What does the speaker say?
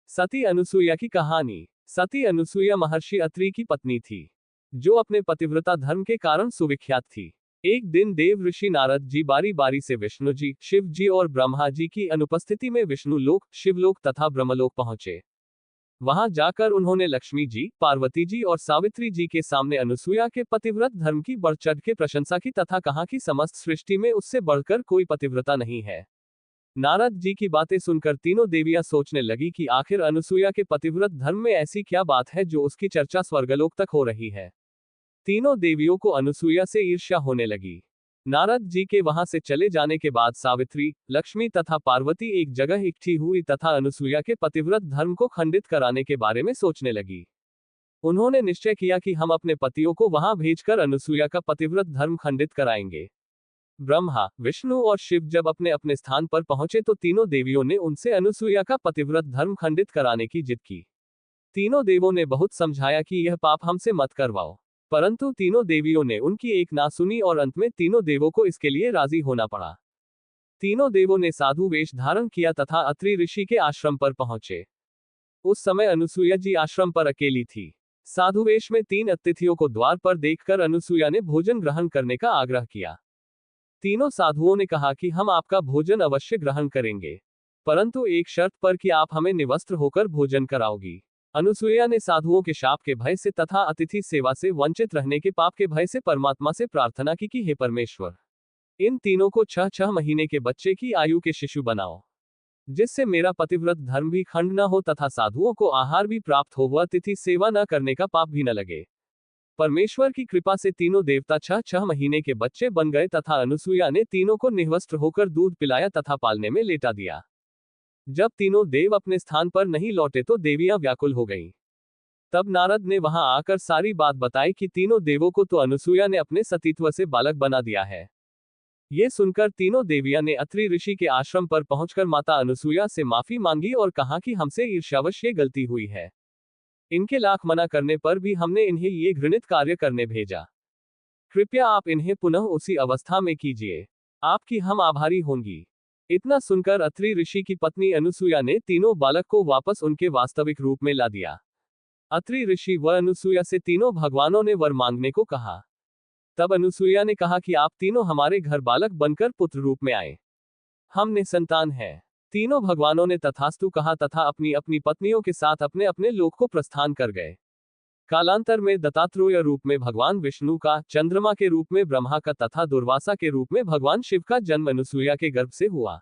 सती अनुसुईया की कहानी। सती अनुसुईया महर्षि अत्रि की पत्नी थी, जो अपने पतिव्रता धर्म के कारण सुविख्यात थी। एक दिन देव ऋषि नारद जी बारी बारी से विष्णु जी, शिव जी और ब्रह्मा जी की अनुपस्थिति में विष्णु लोक, शिवलोक तथा ब्रह्मलोक पहुंचे। वहां जाकर उन्होंने लक्ष्मी जी, पार्वती जी और सावित्री जी के सामने अनुसुईया के पतिव्रत धर्म की बढ़ चढ़ के प्रशंसा की तथा कहा कि समस्त सृष्टि में उससे बढ़कर कोई पतिव्रता नहीं है। नारद जी की बातें सुनकर तीनों देवियां सोचने लगी कि आखिर अनुसुईया के पतिव्रत धर्म में ऐसी क्या बात है जो उसकी चर्चा स्वर्गलोक तक हो रही है। तीनों देवियों को अनुसुईया से ईर्ष्या होने लगी। नारद जी के वहां से चले जाने के बाद सावित्री, लक्ष्मी तथा पार्वती एक जगह इकट्ठी हुई तथा अनुसुईया के पतिव्रत धर्म को खंडित कराने के बारे में सोचने लगी। उन्होंने निश्चय किया कि हम अपने पतियों को वहां भेजकर अनुसुईया का पतिव्रत धर्म खंडित कराएंगे। ब्रह्मा, विष्णु और शिव जब अपने अपने स्थान पर पहुंचे तो तीनों देवियों ने उनसे अनुसुईया का पतिव्रत धर्म खंडित कराने की जिद की। तीनों देवों ने बहुत समझाया कि यह पाप हमसे मत करवाओ, परंतु तीनों देवियों ने उनकी एक ना सुनी और अंत में तीनों देवों को इसके लिए राजी होना पड़ा। तीनों देवों ने साधु वेश धारण किया तथा अत्रि ऋषि के आश्रम पर पहुंचे। उस समय अनुसुईया जी आश्रम पर अकेली थी। साधु वेश में 3 अतिथियों को द्वार पर देखकर अनुसुईया ने भोजन ग्रहण करने का आग्रह किया। तीनों साधुओं ने कहा कि हम आपका भोजन अवश्य ग्रहण करेंगे, परंतु एक शर्त पर कि आप हमें निवस्त्र होकर भोजन कराओगी। अनुसुईया ने साधुओं के शाप के भय से तथा अतिथि सेवा से वंचित रहने के पाप के भय से परमात्मा से प्रार्थना की कि हे परमेश्वर, इन तीनों को 6 महीने के बच्चे की आयु के शिशु बनाओ, जिससे मेरा पतिव्रत धर्म भी खंड न हो तथा साधुओं को आहार भी प्राप्त हो व अतिथि सेवा न करने का पाप भी न लगे। परमेश्वर की कृपा से तीनों देवता 6 महीने के बच्चे बन गए तथा अनुसुईया ने तीनों को निवस्त्र होकर दूध पिलाया तथा पालने में लेटा दिया। जब तीनों देव अपने स्थान पर नहीं लौटे तो देवियां व्याकुल हो गईं। तब नारद ने वहां आकर सारी बात बताई कि तीनों देवों को तो अनुसुईया ने अपने सतीत्व से बालक बना दिया है। ये सुनकर तीनों देवियां ने अत्रि ऋषि के आश्रम पर पहुंचकर माता अनुसुईया से माफी मांगी और कहा कि हमसे ईर्ष्यावश ये गलती हुई है। इनके लाख मना करने पर भी हमने इन्हें ये घृणित कार्य करने भेजा। कृपया आप इन्हें पुनः उसी अवस्था में कीजिए, आपकी हम आभारी होंगी। इतना सुनकर अत्रि ऋषि की पत्नी अनुसुईया ने तीनों बालक को वापस उनके वास्तविक रूप में ला दिया। अत्रि ऋषि व अनुसुईया से तीनों भगवानों ने वर मांगने को कहा। तब अनुसुईया ने कहा कि आप तीनों हमारे घर बालक बनकर पुत्र रूप में आए, हम निसंतान हैं। तीनों भगवानों ने तथास्तु कहा तथा अपनी अपनी पत्नियों के साथ अपने अपने लोक को प्रस्थान कर गए। कालांतर में दत्तात्रेय रूप में भगवान विष्णु का, चंद्रमा के रूप में ब्रह्मा का तथा दुर्वासा के रूप में भगवान शिव का जन्म अनुसुईया के गर्भ से हुआ।